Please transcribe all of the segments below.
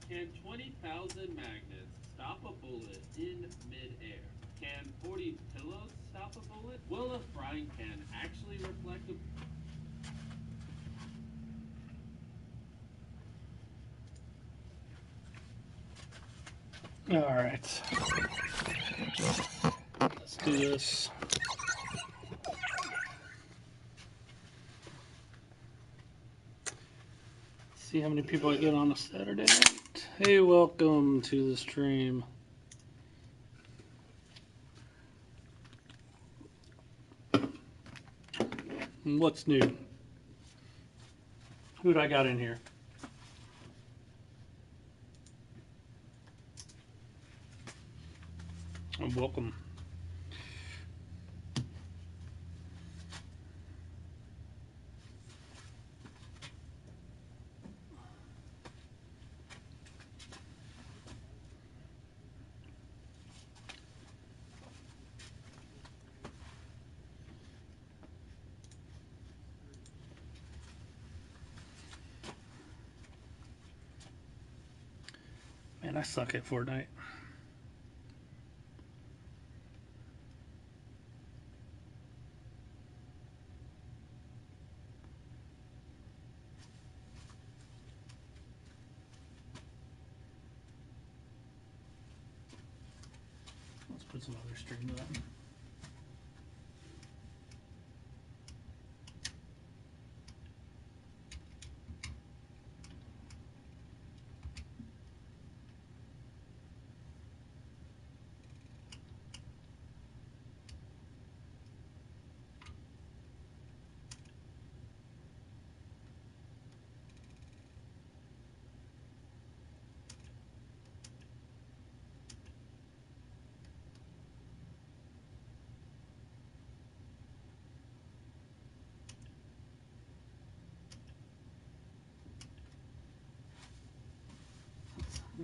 Can 20,000 magnets stop a bullet in midair? Can 40 pillows stop a bullet? Will a frying pan actually reflect a... All right. Let's do this. See how many people I get on a Saturday night. Hey, welcome to the stream. What's new? Who do I got in here? Welcome. Man, I suck at Fortnite. Let's put some other streams on.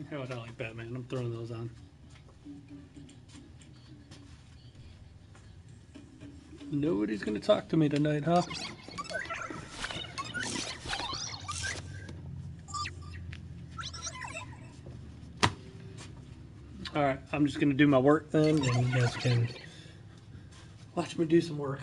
How would I like Batman? I'm throwing those on. Nobody's gonna talk to me tonight, huh? Alright, I'm just gonna do my work then, and you guys can watch me do some work.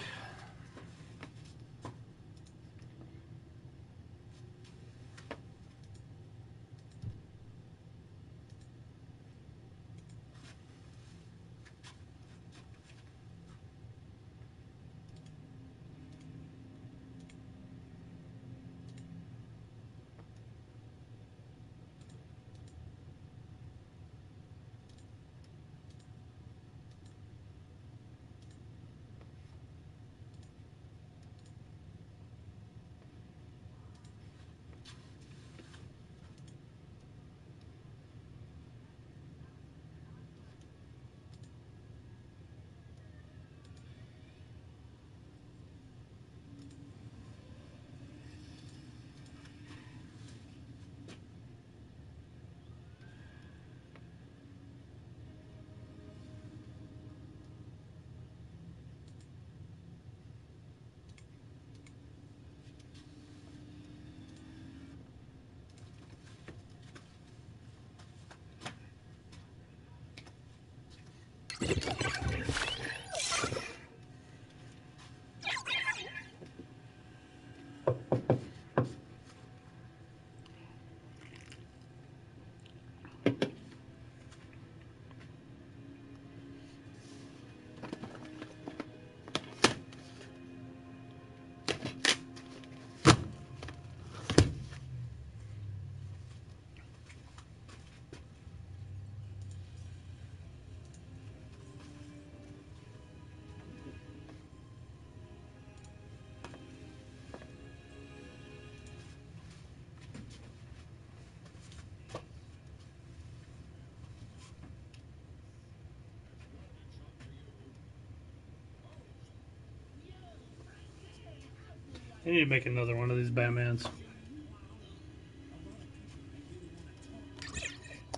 I need to make another one of these Batmans.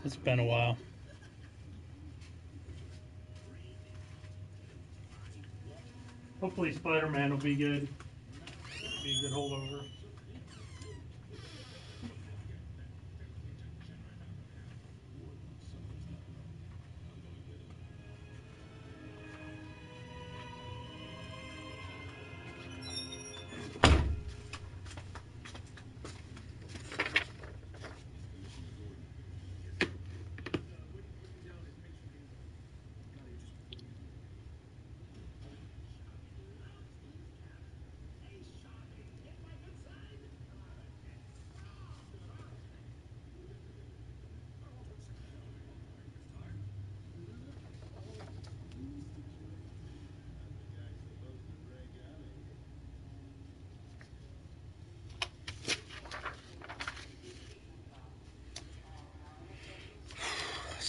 It's been a while. Hopefully Spider-Man will be good. Be a good holdover.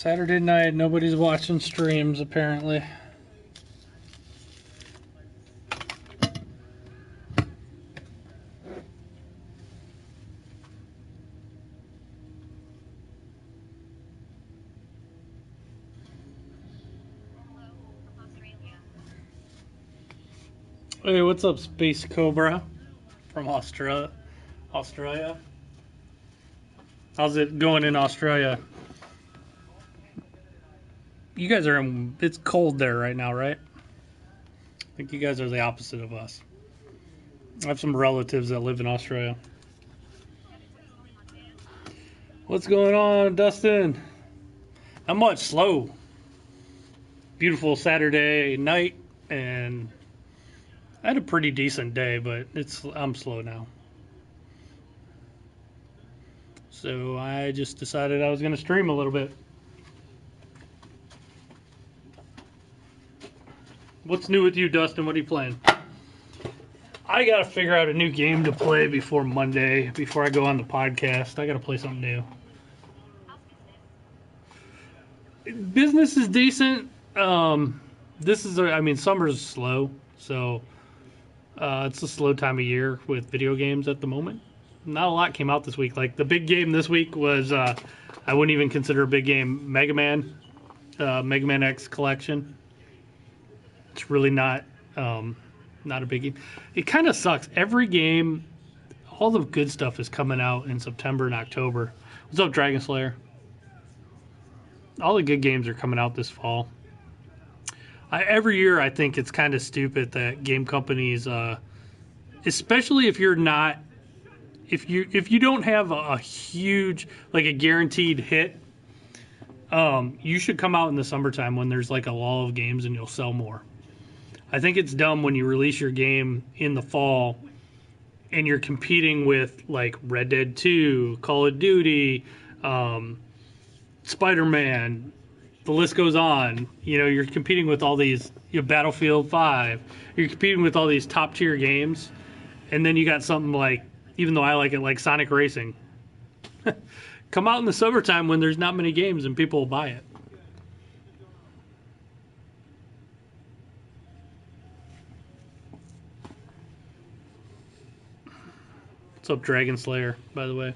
Saturday night, nobody's watching streams apparently. Hey, what's up, Space Cobra from Australia? How's it going in Australia? You guys are in, it's cold there right now, right? I think you guys are the opposite of us. I have some relatives that live in Australia. What's going on, Dustin? Not much. Slow. Beautiful Saturday night, and I had a pretty decent day, but I'm slow now. So I just decided I was going to stream a little bit. What's new with you, Dustin? What are you playing? I got to figure out a new game to play before Monday, before I go on the podcast. I got to play something new. Business is decent. Summer's slow, so it's a slow time of year with video games at the moment. Not a lot came out this week. Like the big game this week was, I wouldn't even consider a big game, Mega Man X Collection. It's really not a big game. It kind of sucks. Every game, all the good stuff is coming out in September and October. What's up, Dragon Slayer? All the good games are coming out this fall. Every year, I think it's kind of stupid that game companies, especially if you're not, if you don't have a huge, like a guaranteed hit, you should come out in the summertime when there's like a lull of games and you'll sell more. I think it's dumb when you release your game in the fall and you're competing with like Red Dead 2, Call of Duty, Spider-Man, the list goes on. You know, you're competing with all these, Battlefield 5. You're competing with all these top tier games, and then you got something like, even though I like it, like Sonic Racing. Come out in the summertime when there's not many games and people will buy it. What's up, Dragon Slayer, by the way?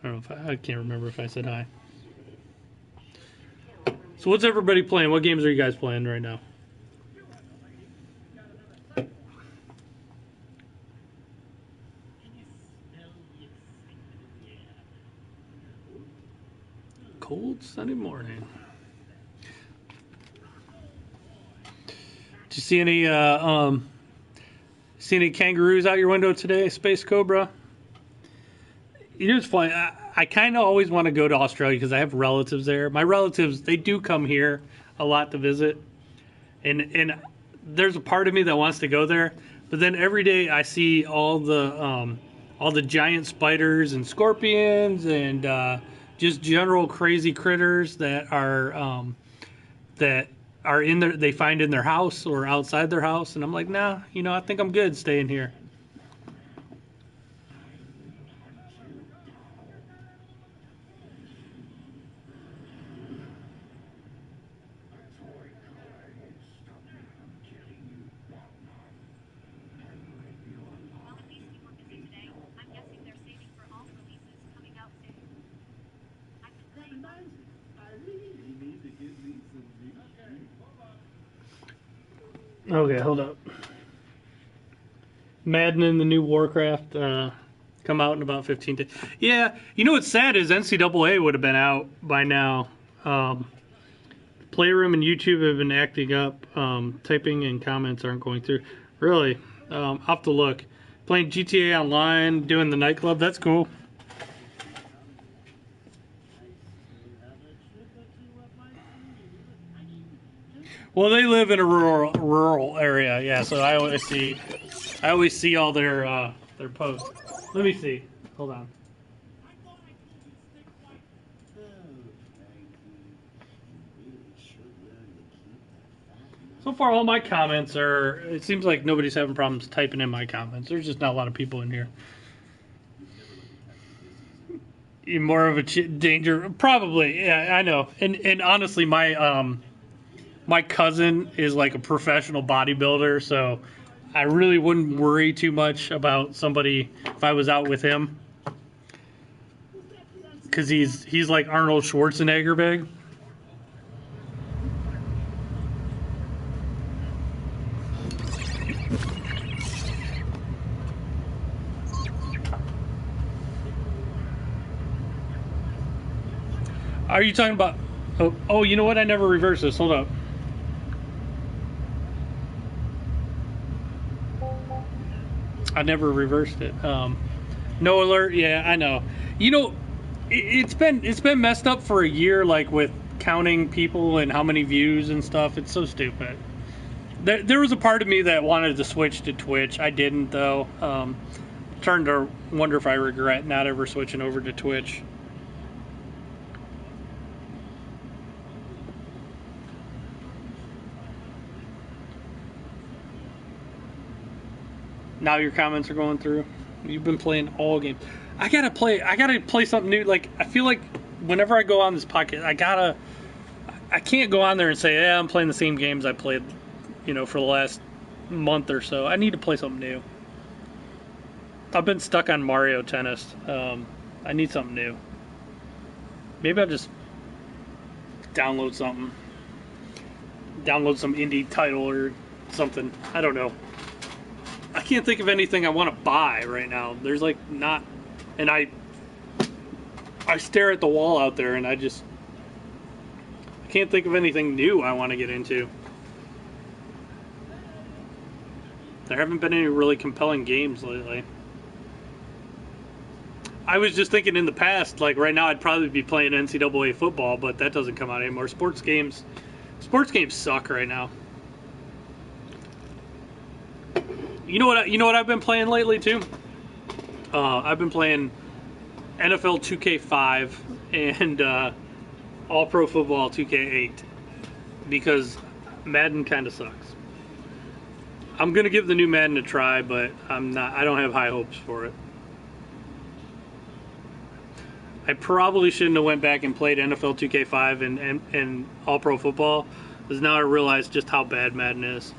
I don't know if I can't remember if I said hi. So what's everybody playing? What games are you guys playing right now? Cold sunny morning. Did you see any kangaroos out your window today, Space Cobra? You know, it's funny. I kind of always want to go to Australia because I have relatives there. My relatives, they do come here a lot to visit, and there's a part of me that wants to go there. But then every day I see all the giant spiders and scorpions and just general crazy critters that are in there. They find in their house or outside their house, and I'm like, nah. I think I'm good staying here. Okay, hold up. Madden and the new Warcraft come out in about 15 days. Yeah, what's sad is NCAA would have been out by now. Playroom and YouTube have been acting up. Typing and comments aren't going through. Really? I'll have to look. Playing GTA Online, doing the nightclub, that's cool. Well, they live in a rural area, yeah. So I always see all their posts. Let me see. Hold on. So far, all my comments are. It seems like nobody's having problems typing in my comments. There's just not a lot of people in here. More of a danger, probably. Yeah, I know. And honestly, my cousin is like a professional bodybuilder, so I really wouldn't worry too much about somebody if I was out with him, because he's like Arnold Schwarzenegger big. Are you talking about? Oh, you know what? I never reversed this. Hold up. I never reversed it. No alert. Yeah, I know. You know, it's been messed up for a year, like with counting people and how many views and stuff. It's so stupid. There was a part of me that wanted to switch to Twitch. I didn't though. Starting to wonder if I regret not ever switching over to Twitch. Now your comments are going through. You've been playing all games. I gotta play something new. Like, I feel like whenever I go on this podcast, I can't go on there and say, yeah, I'm playing the same games I played, for the last month or so. I need to play something new. I've been stuck on Mario Tennis. I need something new. Maybe I'll just download something. Download some indie title or something. I don't know. I can't think of anything I want to buy right now. There's like not, and I stare at the wall out there and I can't think of anything new I want to get into. There haven't been any really compelling games lately. I was just thinking in the past, like right now I'd probably be playing NCAA football, but that doesn't come out anymore. Sports games suck right now. You know what I've been playing lately too? I've been playing NFL 2K5 and All Pro Football 2K8 because Madden kind of sucks. I'm gonna give the new Madden a try, but I don't have high hopes for it. I probably shouldn't have went back and played NFL 2K5 and All Pro Football, because now I realize just how bad Madden is.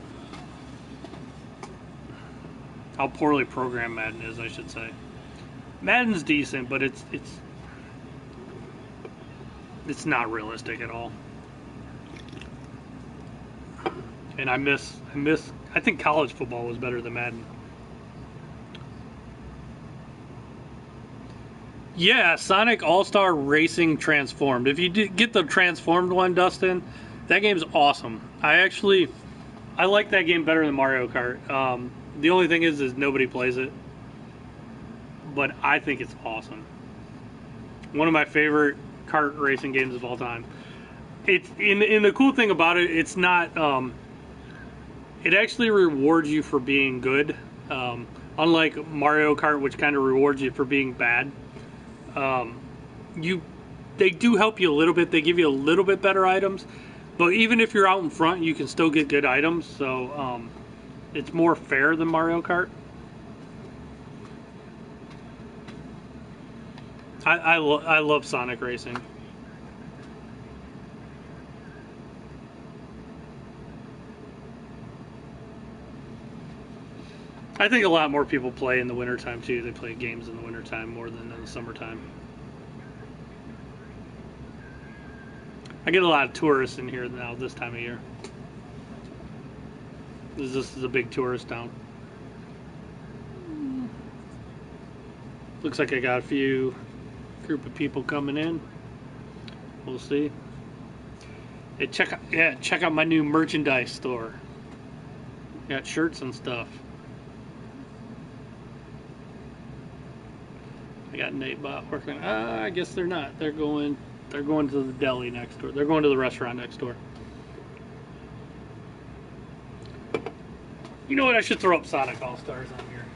How poorly programmed Madden is, I should say. Madden's decent, but it's not realistic at all. And I think college football was better than Madden. Yeah, Sonic All-Star Racing Transformed. If you get the Transformed one, Dustin, that game's awesome. I like that game better than Mario Kart. The only thing is nobody plays it. But I think it's awesome. One of my favorite kart racing games of all time. It's in the cool thing about it, it's not it actually rewards you for being good. Unlike Mario Kart, which kind of rewards you for being bad. They do help you a little bit. They give you a little bit better items. But even if you're out in front, you can still get good items. So it's more fair than Mario Kart. I love Sonic Racing. I think a lot more people play in the wintertime too. They play games in the wintertime more than in the summertime. I get a lot of tourists in here now this time of year. This is a big tourist town. Looks like I got a few group of people coming in. We'll see. Hey, check out my new merchandise store. Got shirts and stuff. I got Natebot working. I guess they're not. They're going to the deli next door. They're going to the restaurant next door. You know what? I should throw up Sonic All-Stars on here.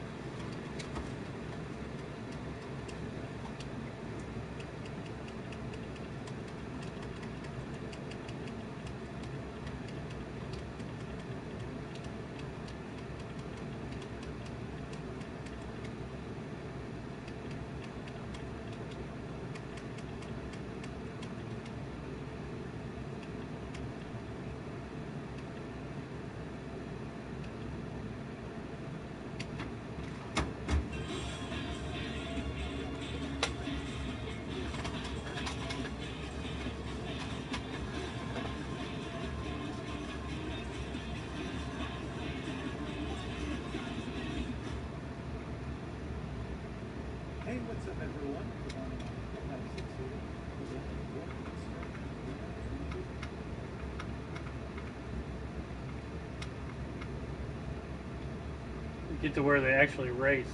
get to where they actually race.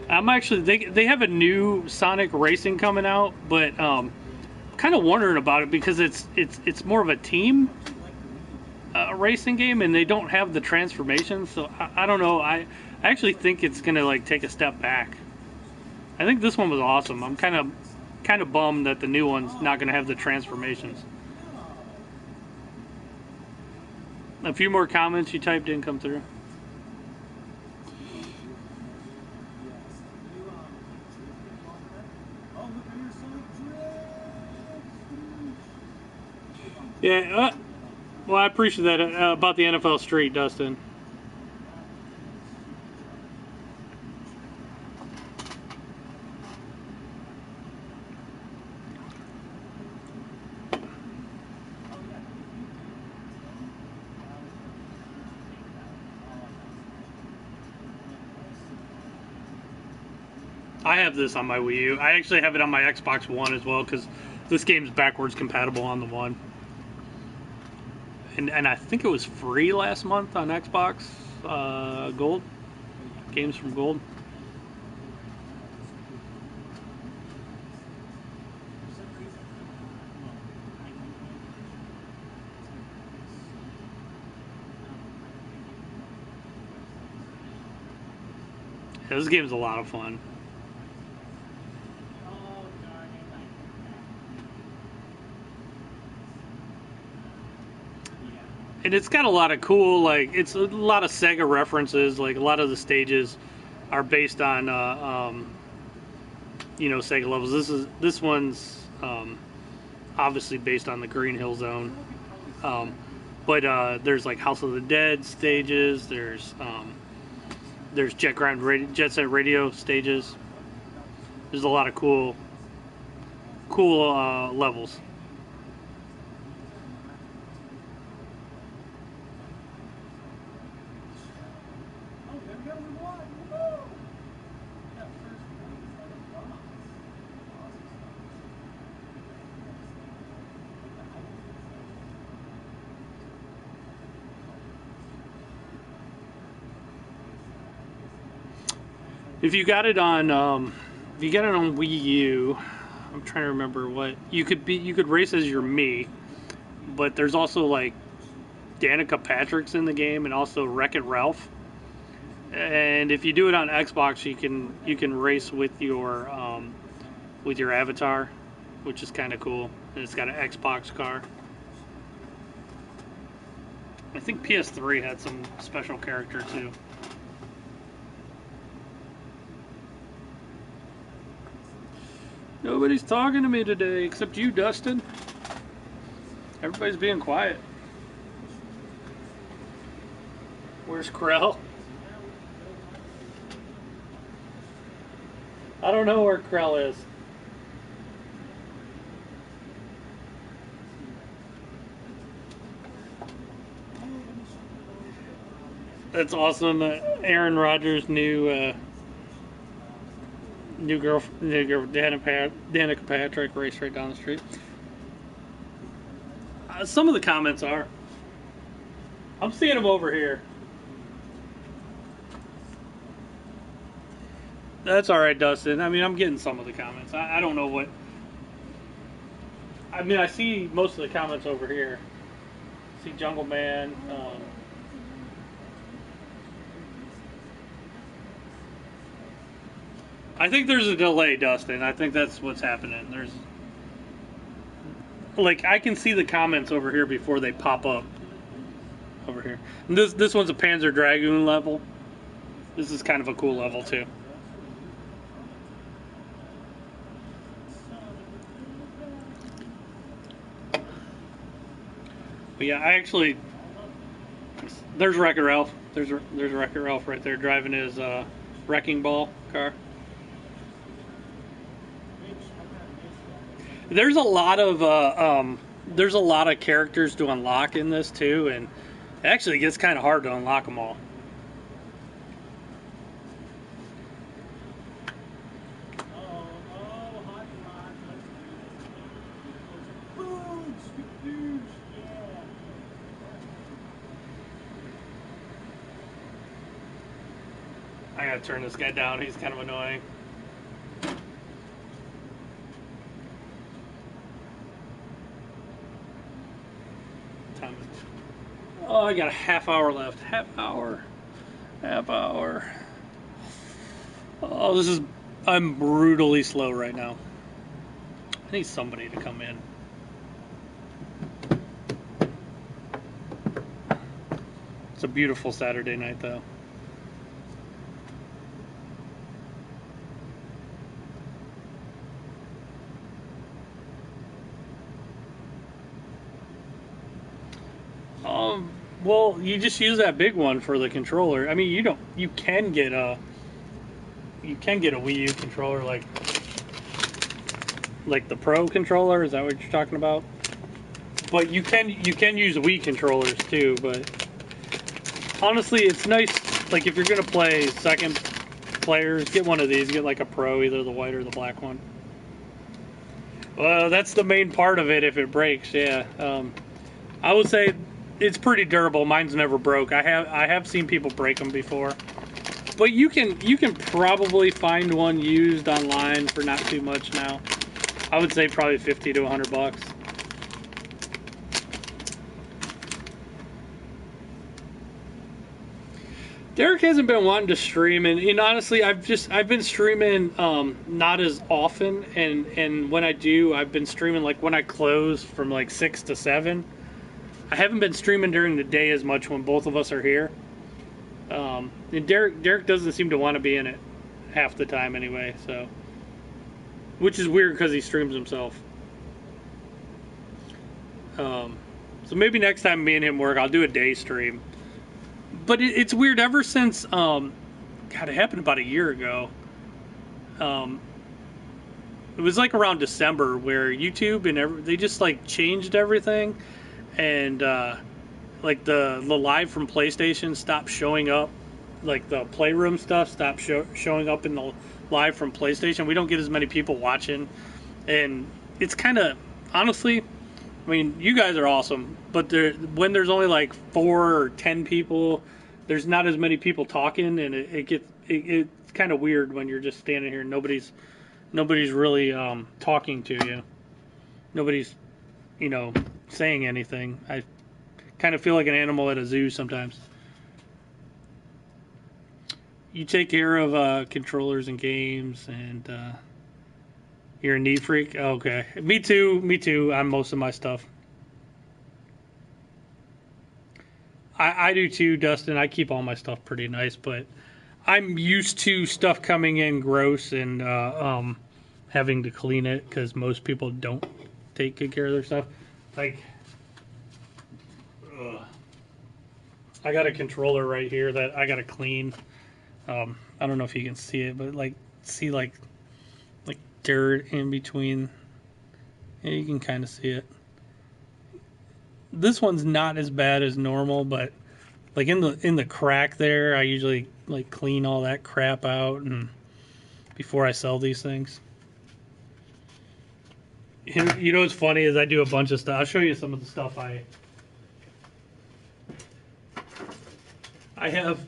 I'm actually they have a new Sonic Racing coming out, but kind of wondering about it because it's more of a team racing game, and they don't have the transformations. So I don't know. I actually think it's gonna like take a step back. I think this one was awesome. I'm kind of bummed that the new one's not gonna have the transformations. A few more comments you typed in come through. Yeah, well, I appreciate that about the NFL Street, Dustin. I have this on my Wii U. I actually have it on my Xbox One as well because this game's backwards compatible on the One. And I think it was free last month on Xbox Gold. Games from Gold. Yeah, this game's a lot of fun. And it's got a lot of cool, like, it's a lot of Sega references. Like, a lot of the stages are based on, Sega levels. This one's obviously based on the Green Hill Zone. But there's, like, House of the Dead stages. There's Jet Set Radio stages. There's a lot of cool levels. If you got it on Wii U, I'm trying to remember what you could race as your Mii, but there's also like Danica Patrick's in the game and also Wreck-It Ralph. And if you do it on Xbox, you can race with your avatar, which is kind of cool. And it's got an Xbox car. I think PS3 had some special character too. Nobody's talking to me today except you, Dustin. Everybody's being quiet. Where's Krell? I don't know where Krell is. That's awesome. Aaron Rodgers' new girl, Danica Patrick, raced right down the street. Some of the comments are. I'm seeing them over here. That's all right, Dustin. I mean, I'm getting some of the comments. I don't know what. I mean, I see most of the comments over here. See Jungle Man. I think there's a delay, Dustin. I think that's what's happening. There's, like, I can see the comments over here before they pop up. Over here. And this one's a Panzer Dragoon level. This is kind of a cool level too. But yeah, I actually, there's Wreck-It Ralph. There's Wreck-It Ralph right there driving his wrecking ball car. There's a lot of characters to unlock in this too, and it actually gets kind of hard to unlock them all. I gotta turn this guy down. He's kind of annoying. Time. Oh, I got a half hour left. Half hour. Oh, I'm brutally slow right now. I need somebody to come in. It's a beautiful Saturday night, though. Well, you just use that big one for the controller. I mean, you can get a Wii U controller like the Pro controller. Is that what you're talking about? But you can use Wii controllers too. But honestly, it's nice. Like if you're gonna play second players, get one of these. Get like a Pro, either the white or the black one. Well, that's the main part of it. If it breaks, yeah. I would say it's pretty durable. Mine's never broke. I have seen people break them before, but you can probably find one used online for not too much now. I would say probably $50 to $100. Derek hasn't been wanting to stream, and honestly, I've been streaming not as often, and when I do, I've been streaming like when I close from like 6 to 7. I haven't been streaming during the day as much when both of us are here. And Derek doesn't seem to want to be in it half the time anyway, so which is weird because he streams himself. So maybe next time me and him work, I'll do a day stream. But it's weird ever since God, it happened about a year ago. It was like around December where YouTube and they just like changed everything. And like the live from PlayStation stopped showing up, like the Playroom stuff stopped showing up in the live from PlayStation. We don't get as many people watching, and it's kind of honestly, I mean, you guys are awesome, but when there's only like 4 or 10 people, there's not as many people talking, and it's kind of weird when you're just standing here and nobody's really talking to you. Nobody's saying anything. I kind of feel like an animal at a zoo sometimes. You take care of controllers and games, and you're a neat freak? Okay. Me too. I'm most of my stuff. I do too, Dustin. I keep all my stuff pretty nice, but I'm used to stuff coming in gross and having to clean it because most people don't take good care of their stuff. Like, I got a controller right here that I got to clean. I don't know if you can see it, but see dirt in between. Yeah, you can kind of see it. This one's not as bad as normal, but like in the crack there, I usually like clean all that crap out and before I sell these things. You know what's funny is I do a bunch of stuff. I'll show you some of the stuff I have.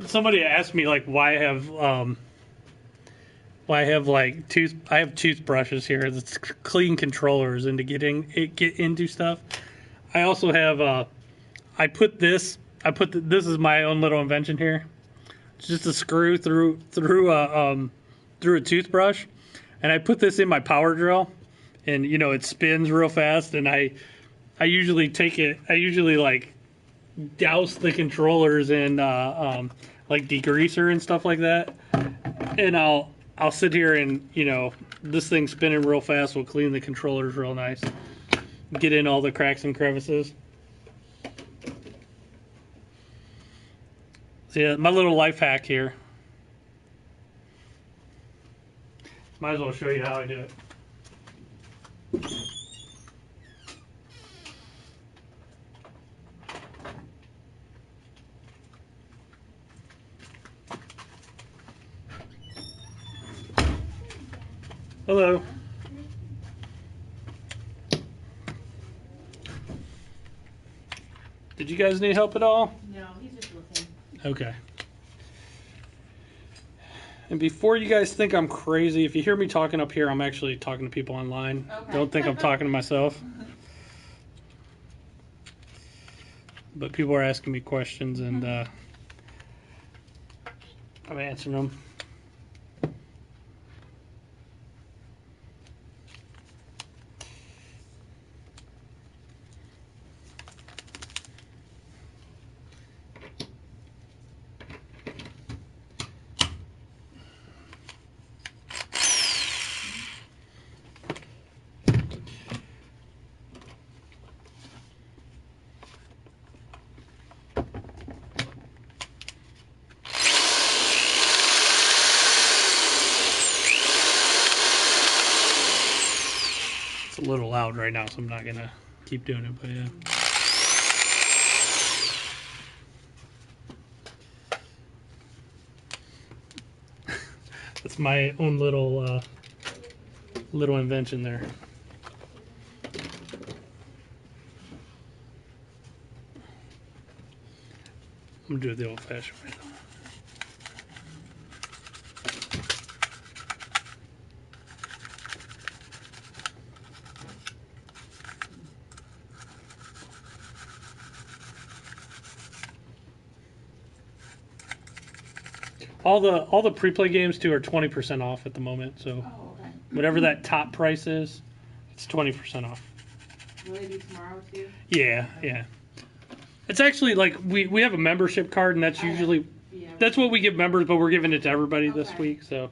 Somebody asked me like why I have toothbrushes here that's clean controllers and to get into stuff. I also have this is my own little invention here. It's just a screw through a toothbrush, and I put this in my power drill, and it spins real fast, and I usually like douse the controllers in like degreaser and stuff like that, and I'll sit here and this thing spinning real fast will clean the controllers real nice, get in all the cracks and crevices. So yeah, my little life hack here. Might as well show you how I do it. Hello. Did you guys need help at all? No, he's just looking. Okay. And before you guys think I'm crazy, if you hear me talking up here, I'm actually talking to people online. Okay. Don't think I'm talking to myself. But people are asking me questions, and I'm answering them. It's a little loud right now, so I'm not gonna keep doing it, but yeah. That's my own little invention there. I'm gonna do it the old-fashioned way. All the pre-play games too are 20% off at the moment. So Oh, okay. whatever that top price is, it's 20% off. Will they be tomorrow too? Yeah, yeah. It's actually like we have a membership card, and that's usually that's what we give members, but we're giving it to everybody this Okay. week. So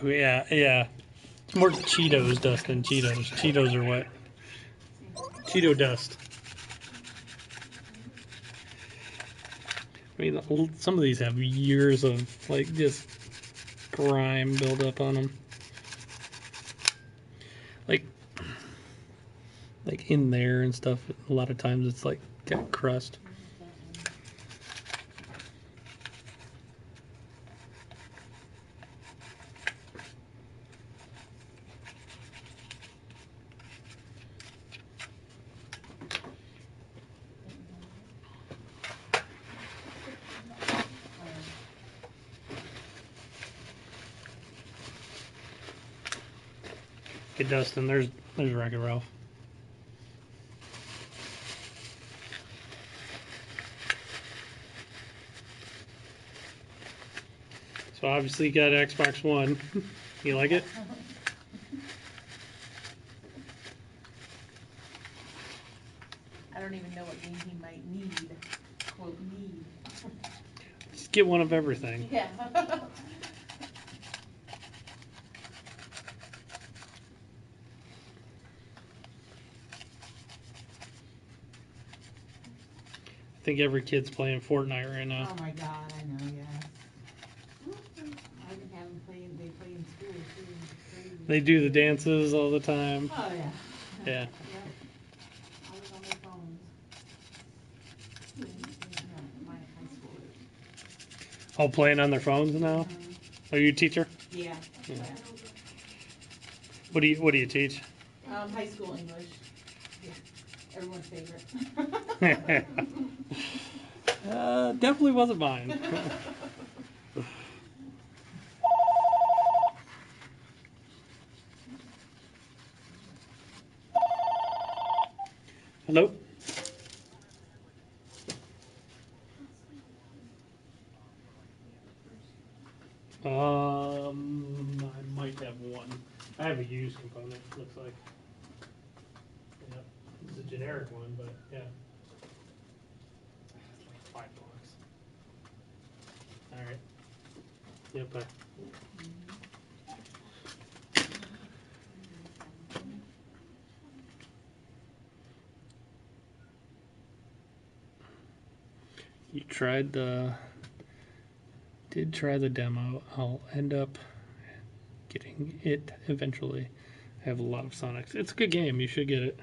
yeah. It's more Cheetos dust than Cheetos. Cheetos are what? Cheeto dust. I mean, some of these have years of like just grime build up on them. Like in there and stuff. A lot of times it's like got crust. Get Dustin. There's Wreck-It Ralph. So obviously you got Xbox One. You like it? I don't even know what game he might need. Quote, need. Just get one of everything. Yeah. I think every kid's playing Fortnite right now. Oh my god, I know, yeah. I can have them playing, they play in school too. It's crazy. They do the dances all the time. Oh yeah. Yeah. Yep. Always on their phones. Yeah, my high school. All playing on their phones now. Are you a teacher? Yeah. Yeah. What do you teach? High school English. Yeah. Everyone's favorite. Definitely wasn't mine. Hello? I might have one. I have a used component, looks like. Yeah. It's a generic one, but yeah. It's like $5. Alright. Yep, bye. You did try the demo. I'll end up getting it eventually. I have a lot of Sonics. It's a good game. You should get it.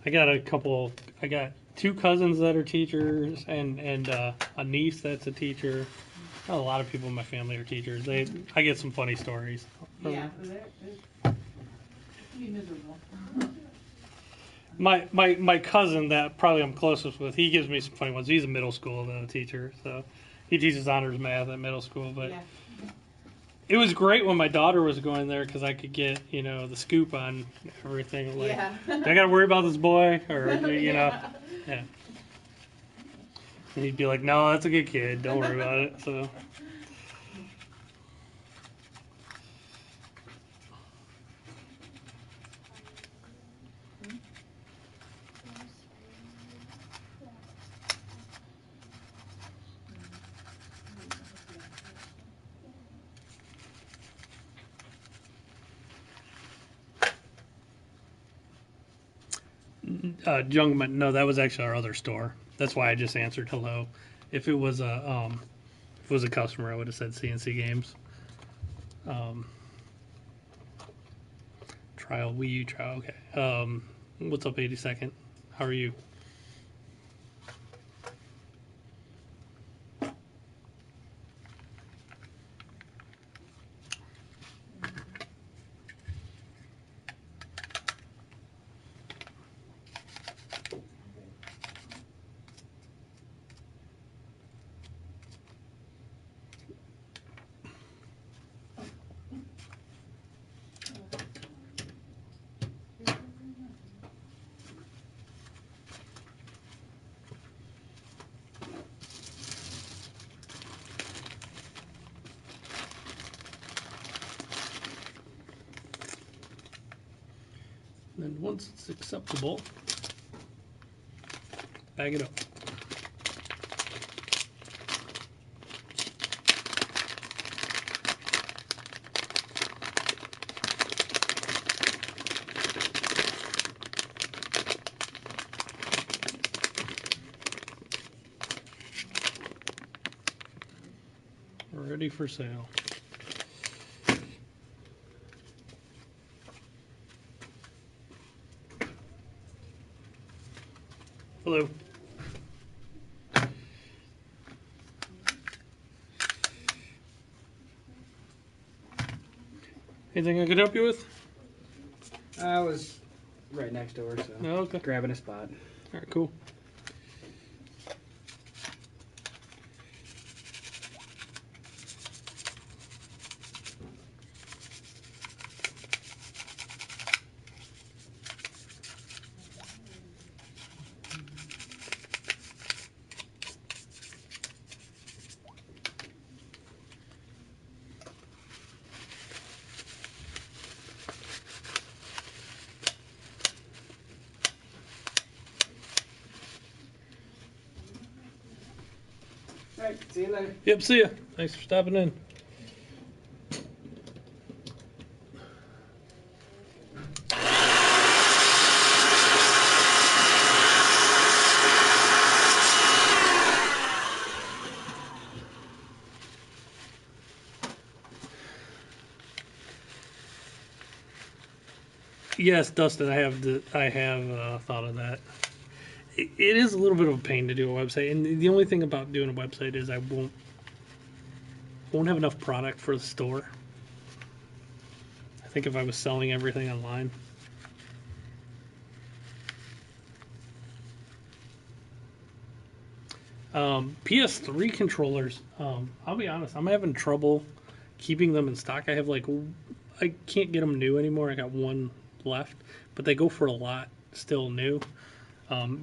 I got a couple. I got two cousins that are teachers, and a niece that's a teacher. A lot of people in my family are teachers. I get some funny stories. Yeah, they're pretty miserable. My cousin that probably I'm closest with, he gives me some funny ones. He's a middle school teacher, so he teaches honors math at middle school. But Yeah. it was great when my daughter was going there because I could get the scoop on everything. Like, Yeah. do I got to worry about this boy, or yeah. And he'd be like, "No, that's a good kid. Don't worry about it." So. Jungman, no, that was actually our other store. That's why I just answered hello. If it was a customer, I would have said C&C Games. Trial Wii U trial. Okay. What's up, 82nd? How are you? And then once it's acceptable, bag it up. Ready for sale. Hello. Anything I could help you with? I was right next door, so No, okay. grabbing a spot. All right, cool. All right, see you later. Yep, see ya. Thanks for stopping in. Yes, Dustin, I have thought of that. It is a little bit of a pain to do a website, and the only thing about doing a website is I won't have enough product for the store. I think if I was selling everything online. PS3 controllers, I'll be honest, I'm having trouble keeping them in stock. I can't get them new anymore. I got one left, but they go for a lot still new.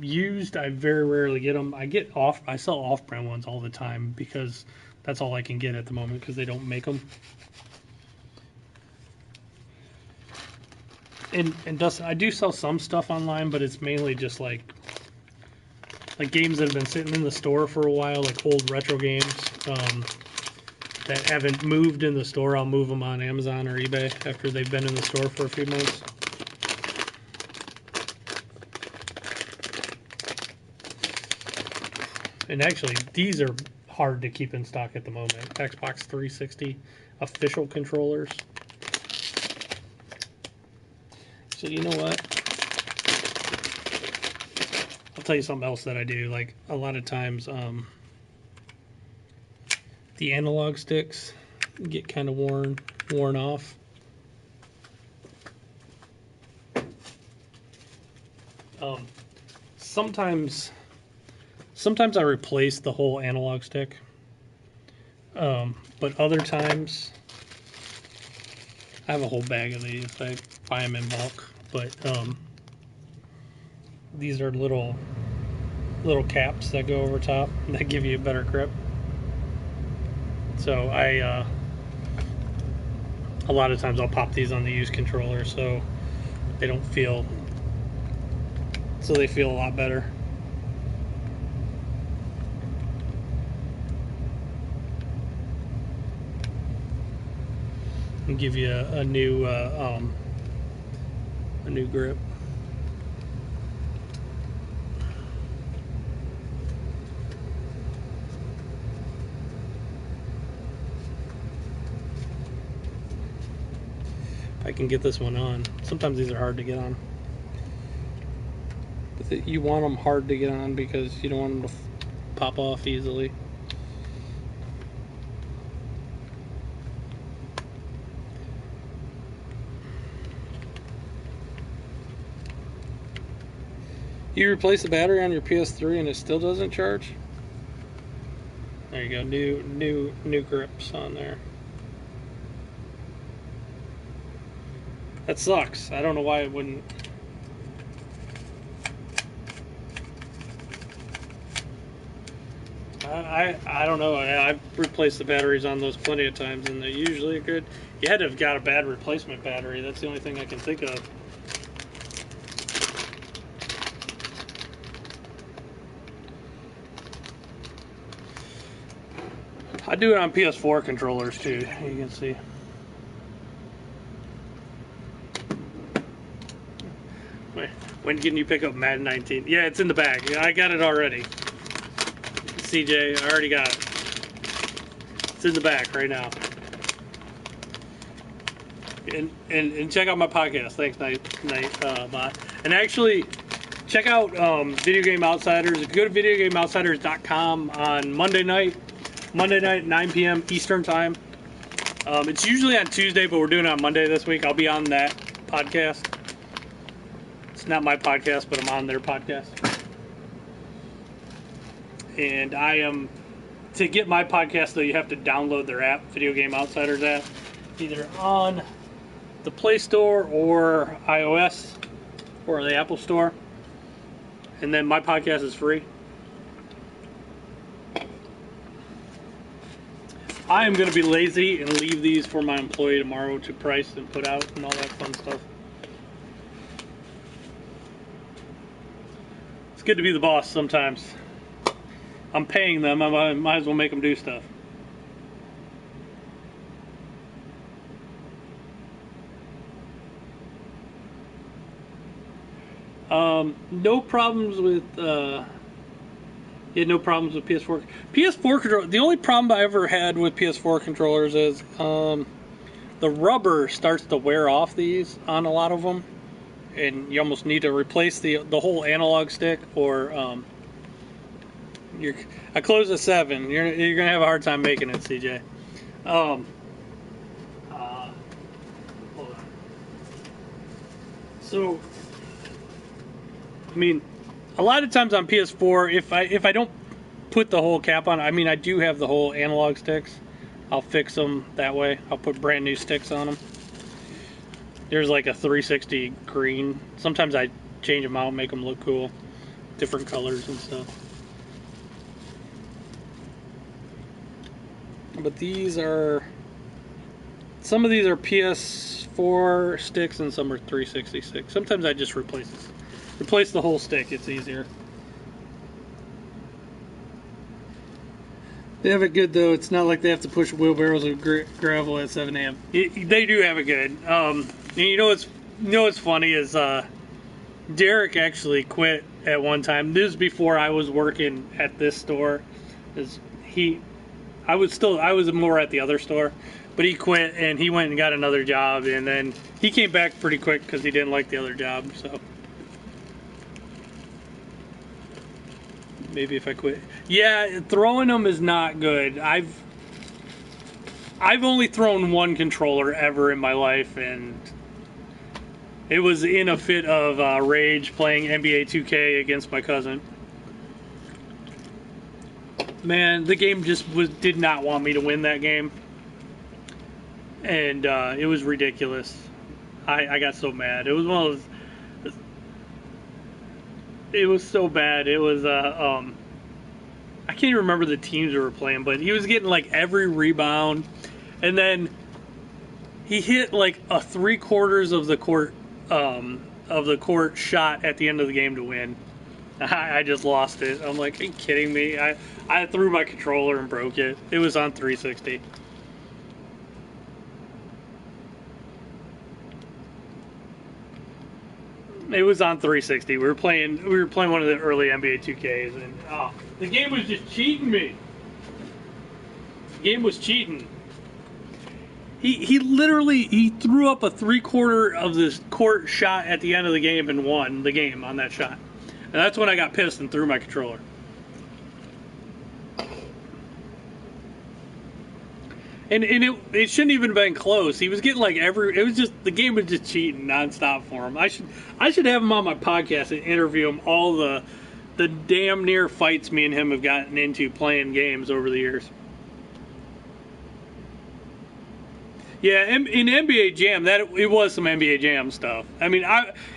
Used, I very rarely get them. I sell off-brand ones all the time because that's all I can get at the moment because they don't make them. And Dustin, I do sell some stuff online, but it's mainly just like games that have been sitting in the store for a while, like old retro games that haven't moved in the store. I'll move them on Amazon or eBay after they've been in the store for a few months. And actually, these are hard to keep in stock at the moment. Xbox 360 official controllers. So you know what? I'll tell you something else that I do. Like a lot of times, the analog sticks get kind of worn off. Sometimes I replace the whole analog stick, but other times I have a whole bag of these. I buy them in bulk, but these are little caps that go over top that give you a better grip. So a lot of times I'll pop these on the used controller so they don't feel, so they feel a lot better. And give you a new grip. I can get this one on. Sometimes these are hard to get on. But you want them hard to get on because you don't want them to pop off easily. You replace the battery on your PS3 and it still doesn't charge? There you go, new grips on there. That sucks. I don't know why it wouldn't. I don't know. I've replaced the batteries on those plenty of times, and they're usually good. You had to have got a bad replacement battery. That's the only thing I can think of. I do it on PS4 controllers too. You can see. When can you pick up Madden 19? Yeah, it's in the bag. I got it already. CJ, I already got it. It's in the back right now. And check out my podcast. Thanks, Nightbot. And actually, check out Video Game Outsiders. If you go to videogameoutsiders.com on Monday night, 9 p.m. Eastern Time. It's usually on Tuesday, but we're doing it on Monday this week. I'll be on that podcast. It's not my podcast, but I'm on their podcast. And to get my podcast, though, you have to download their app, Video Game Outsiders app, either on the Play Store or iOS or the Apple Store. And then my podcast is free. I am going to be lazy and leave these for my employee tomorrow to price and put out and all that fun stuff. It's good to be the boss sometimes. I'm paying them, I might as well make them do stuff. No problems with no problems with PS4. PS4 controller. The only problem I ever had with PS4 controllers is the rubber starts to wear off these on a lot of them, and you almost need to replace the whole analog stick. Or I close at 7. You're gonna have a hard time making it, CJ. Hold on. So, I mean, a lot of times on PS4, if I don't put the whole cap on, I mean, I do have the whole analog sticks. I'll fix them that way. I'll put brand new sticks on them. There's like a 360 green. Sometimes I change them out, make them look cool, different colors and stuff. But these are, some of these are PS4 sticks and some are 360 sticks. Sometimes I just replace the whole stick. It's easier. They have it good though. It's not like they have to push wheelbarrows of gravel at 7 a.m. They do have it good. And you know what's funny is Derek actually quit at one time. This is before I was working at this store. I was more at the other store, but he quit and he went and got another job, and then he came back pretty quick because he didn't like the other job. So Maybe if I quit. Yeah, throwing them is not good. I've only thrown one controller ever in my life, and it was in a fit of rage playing NBA 2K against my cousin. Man, the game just did not want me to win that game, and it was ridiculous. I got so mad. It was one of those. It was so bad. It was I can't even remember the teams we were playing, but he was getting like every rebound, and then he hit like a 3/4 of the court shot at the end of the game to win. I just lost it. I'm like, are you kidding me? I threw my controller and broke it. It was on 360. It was on 360. We were playing one of the early NBA 2Ks, and the game was just cheating me. The game was cheating. He literally threw up a 3/4 of this court shot at the end of the game and won the game on that shot. And that's when I got pissed and threw my controller. And it shouldn't even have been close. He was getting like the game was just cheating nonstop for him. I should have him on my podcast and interview him all the damn near fights me and him have gotten into playing games over the years. Yeah, in NBA Jam, it was some NBA Jam stuff. I mean,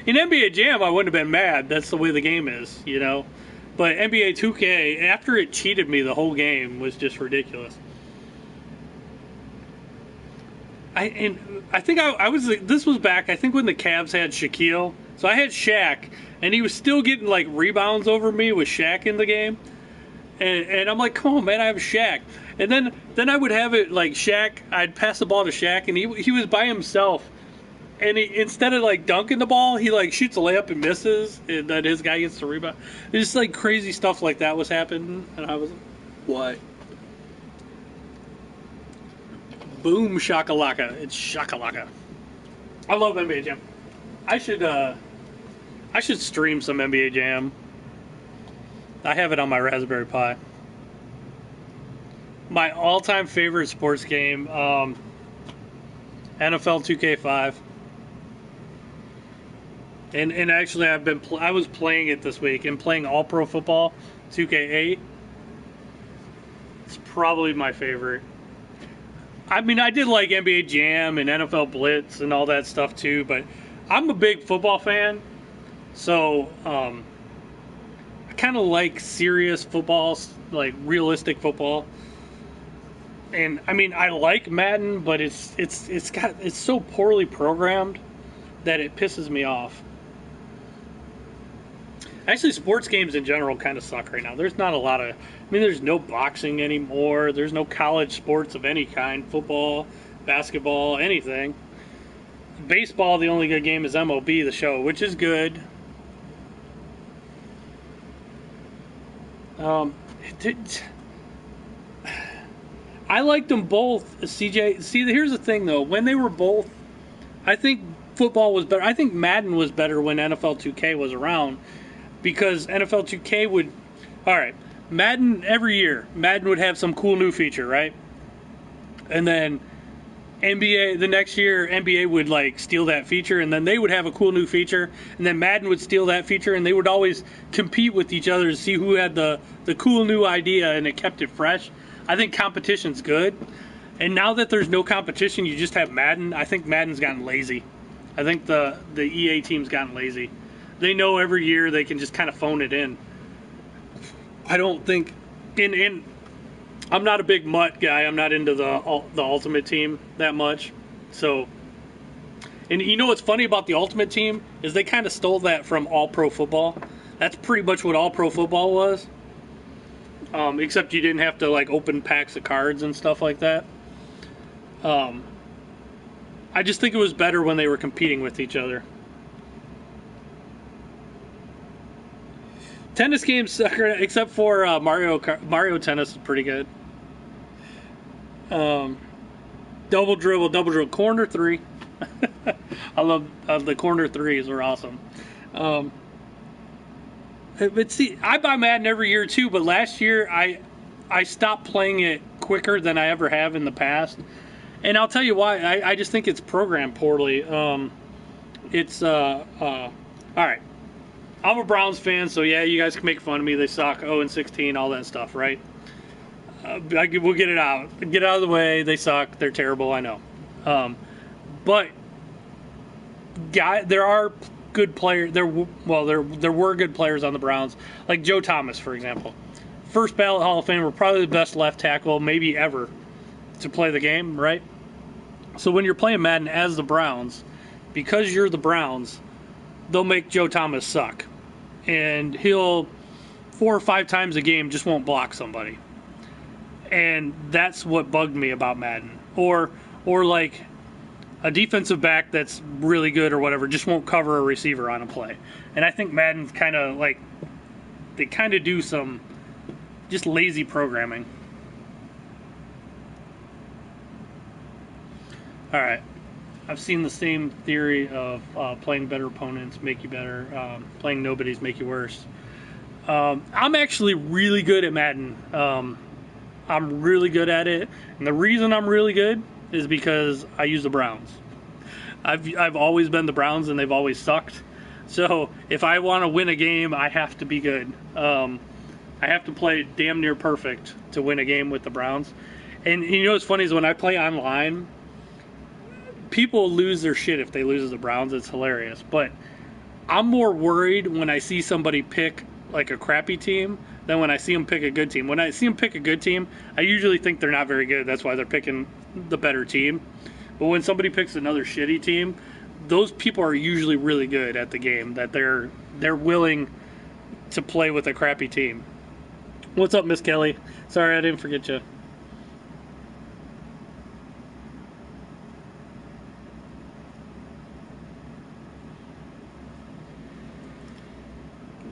in NBA Jam, I wouldn't have been mad. That's the way the game is, you know. But NBA 2K, after it cheated me, the whole game was just ridiculous. This was back, I think, when the Cavs had Shaquille. So I had Shaq, and he was still getting like rebounds over me with Shaq in the game. And I'm like, come on, man, I have Shaq. And then I would have it like Shaq, I'd pass the ball to Shaq, and he was by himself. And instead of like dunking the ball, he like shoots a layup and misses, and then his guy gets the rebound. It's just like crazy stuff like that was happening, and I was like, what? Boom shakalaka. It's shakalaka. I love NBA Jam. I should stream some NBA Jam. I have it on my Raspberry Pi. My all-time favorite sports game, NFL 2K5. And actually I was playing it this week and playing All Pro Football 2K8. It's probably my favorite. I mean, I did like NBA Jam and NFL Blitz and all that stuff too, but I'm a big football fan, so I kind of like serious football, like realistic football. And I mean, I like Madden, but it's so poorly programmed that it pisses me off. Actually, sports games in general kind of suck right now. There's not a lot of... I mean, there's no boxing anymore. There's no college sports of any kind. Football, basketball, anything. Baseball, the only good game is MLB The Show, which is good. I liked them both, CJ. See, here's the thing, though. When they were both... I think football was better. I think Madden was better when NFL 2K was around, because NFL 2K would... All right, Madden, every year, Madden would have some cool new feature, right? And then NBA, the next year, NBA would like steal that feature, and then they would have a cool new feature, and then Madden would steal that feature, and they would always compete with each other to see who had the cool new idea, and it kept it fresh. I think competition's good. And now that there's no competition, you just have Madden. I think Madden's gotten lazy. I think the EA team's gotten lazy. They know every year they can just kind of phone it in. I don't think... And I'm not a big MUT guy. I'm not into the Ultimate Team that much. So... And you know what's funny about the Ultimate Team? Is they kind of stole that from All Pro Football. That's pretty much what All Pro Football was. Except you didn't have to like open packs of cards and stuff like that. I just think it was better when they were competing with each other. Tennis games suck, except for Mario Tennis is pretty good. Double dribble, corner three. I love the corner threes are awesome. But see, I buy Madden every year too, but last year I stopped playing it quicker than I ever have in the past. And I'll tell you why. I just think it's programmed poorly. All right. I'm a Browns fan, so yeah, you guys can make fun of me. They suck, 0-16, all that stuff, right? We'll get it out. Get out of the way. They suck. They're terrible. I know. But there are good players. There were good players on the Browns, like Joe Thomas, for example. First ballot Hall of Famer, probably the best left tackle maybe ever to play the game, right? So when you're playing Madden as the Browns, because you're the Browns, they'll make Joe Thomas suck. And he'll 4 or 5 times a game just won't block somebody. And that's what bugged me about Madden. Or like a defensive back that's really good or whatever just won't cover a receiver on a play. And I think Madden's kind of like, they kind of do some just lazy programming. All right. I've seen the same theory of playing better opponents make you better, playing nobodies make you worse. I'm actually really good at Madden. I'm really good at it, and the reason I'm really good is because I use the Browns. I've always been the Browns, and they've always sucked. So if I want to win a game, I have to be good. I have to play damn near perfect to win a game with the Browns. And you know what's funny is when I play online, people lose their shit if they lose to the Browns. It's hilarious. But I'm more worried when I see somebody pick like a crappy team than when I see them pick a good team. When I see them pick a good team, I usually think they're not very good. That's why they're picking the better team. But when somebody picks another shitty team, those people are usually really good at the game, that they're willing to play with a crappy team. What's up, Miss Kelly? Sorry, I didn't forget you.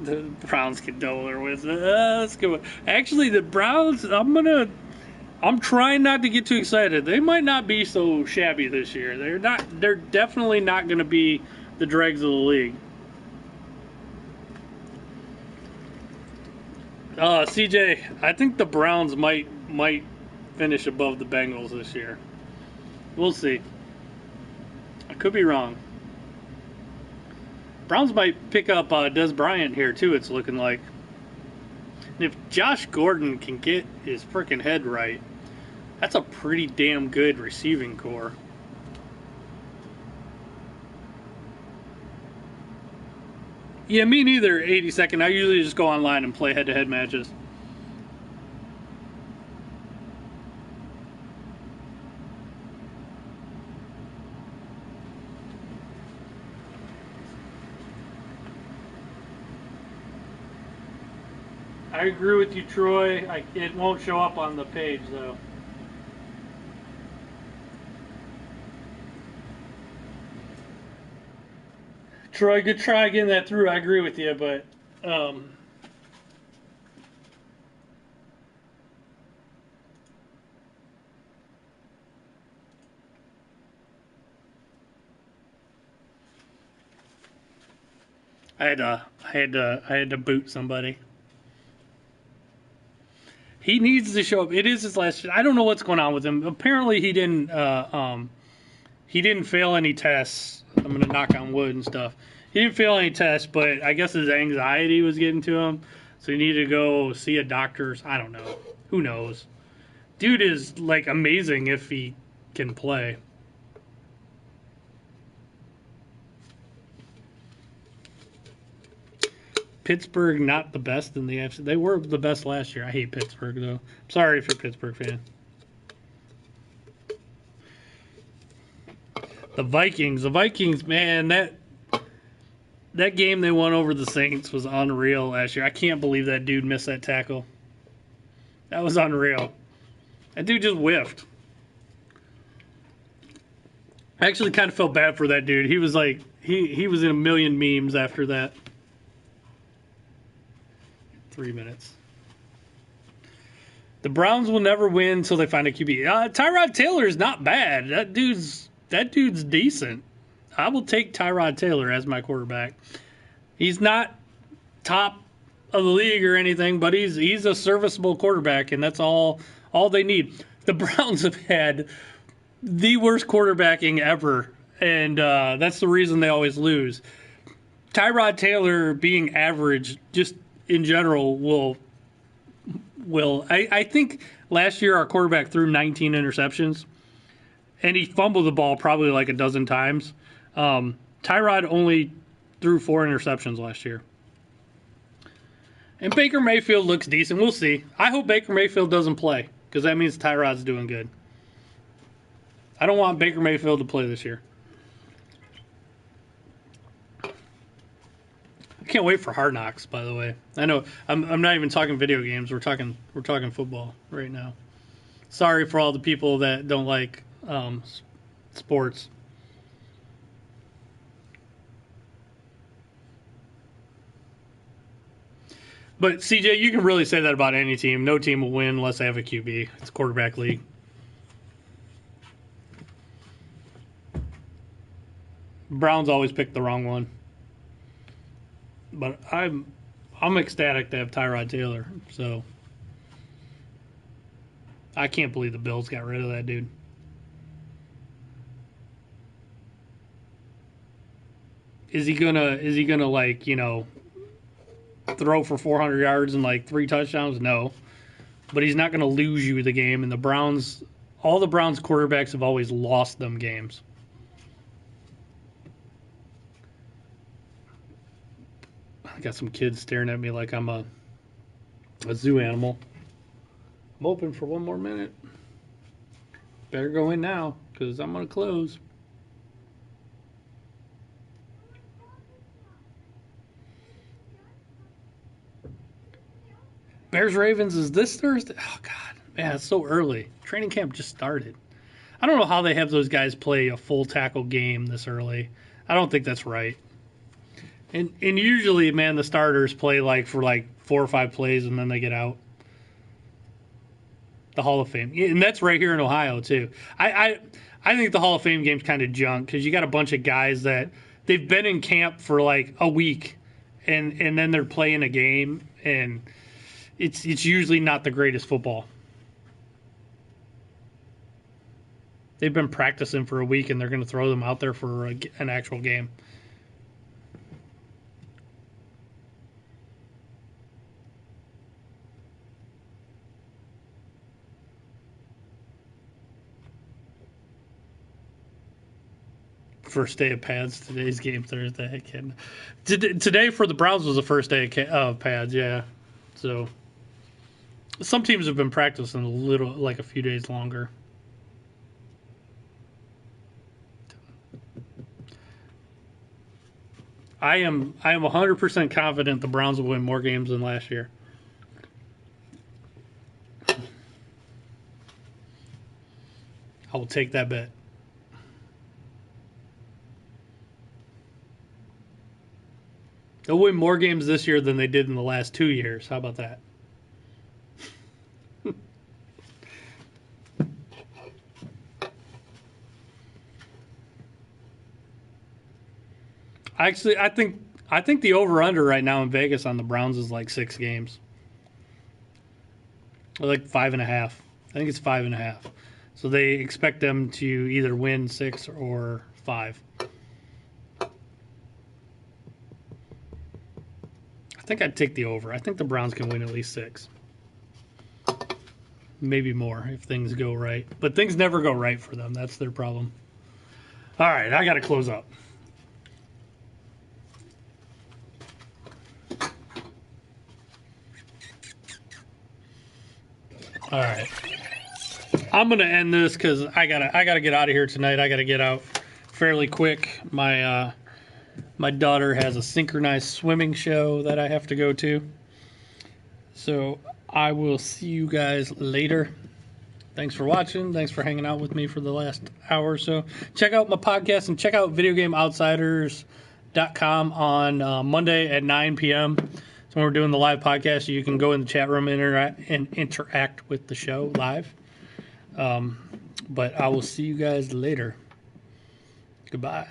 The Browns can double their wins. That's good. Actually, the Browns, I'm trying not to get too excited. They might not be so shabby this year. They're definitely not going to be the dregs of the league. CJ, I think the Browns might finish above the Bengals this year. We'll see. I could be wrong. Browns might pick up Des Bryant here too, it's looking like. And if Josh Gordon can get his freaking head right, that's a pretty damn good receiving core. Yeah, me neither, 82nd. I usually just go online and play head-to-head matches. I agree with you, Troy. It won't show up on the page, though. Troy, good try getting that through. I agree with you, but I had to boot somebody. He needs to show up. It is his last. I don't know what's going on with him. Apparently, he didn't fail any tests. I'm gonna knock on wood and stuff. He didn't fail any tests, but I guess his anxiety was getting to him, so he needed to go see a doctor. I don't know. Who knows? Dude is like amazing if he can play. Pittsburgh not the best in the AFC. They were the best last year. I hate Pittsburgh though. Sorry if you're a Pittsburgh fan. The Vikings, man, that game they won over the Saints was unreal last year. I can't believe that dude missed that tackle. That was unreal. That dude just whiffed. I actually kind of felt bad for that dude. He was like, he was in a million memes after that. 3 minutes. The Browns will never win until they find a QB. Tyrod Taylor is not bad. That dude's decent. I will take Tyrod Taylor as my quarterback. He's not top of the league or anything, but he's a serviceable quarterback, and that's all they need. The Browns have had the worst quarterbacking ever, and that's the reason they always lose. Tyrod Taylor being average, just in general, will. I think last year our quarterback threw 19 interceptions, and he fumbled the ball probably like a dozen times. Tyrod only threw 4 interceptions last year. And Baker Mayfield looks decent. We'll see. I hope Baker Mayfield doesn't play, because that means Tyrod's doing good. I don't want Baker Mayfield to play this year. I can't wait for Hard Knocks, by the way. I know I'm not even talking video games. We're talking football right now. Sorry for all the people that don't like sports. But CJ, you can really say that about any team. No team will win unless they have a QB. It's a quarterback league. Browns always pick the wrong one. But I'm ecstatic to have Tyrod Taylor. So I can't believe the Bills got rid of that dude. Is he gonna like, throw for 400 yards and like 3 touchdowns? No. But he's not gonna lose you the game, and all the Browns quarterbacks have always lost them games. I got some kids staring at me like I'm a zoo animal. I'm open for one more minute. Better go in now, because I'm going to close. Bears-Ravens is this Thursday? Oh, God. Man, it's so early. Training camp just started. I don't know how they have those guys play a full tackle game this early. I don't think that's right. And usually, man, the starters play for 4 or 5 plays and then they get out. The Hall of Fame. And that's right here in Ohio, too. I think the Hall of Fame game's kind of junk because you got a bunch of guys that they've been in camp for like a week and then they're playing a game, and it's usually not the greatest football. They've been practicing for a week and they're going to throw them out there for an actual game. First day of pads. Today's game Thursday. Today for the Browns was the first day of pads. Yeah, so some teams have been practicing a few days longer. I am 100% confident the Browns will win more games than last year. I will take that bet. They'll win more games this year than they did in the last 2 years. How about that? Actually, I think the over-under right now in Vegas on the Browns is like 6 games. Or like 5.5. I think it's 5.5. So they expect them to either win 6 or 5. I think I'd take the over. I think the Browns can win at least 6. Maybe more if things go right. But things never go right for them. That's their problem. All right, I got to close up. All right. I'm going to end this because I gotta get out of here tonight. I got to get out fairly quick. My daughter has a synchronized swimming show that I have to go to. So I will see you guys later. Thanks for watching. Thanks for hanging out with me for the last hour or so. Check out my podcast and check out videogameoutsiders.com on Monday at 9 p.m. So when we're doing the live podcast, you can go in the chat room and interact with the show live. But I will see you guys later. Goodbye.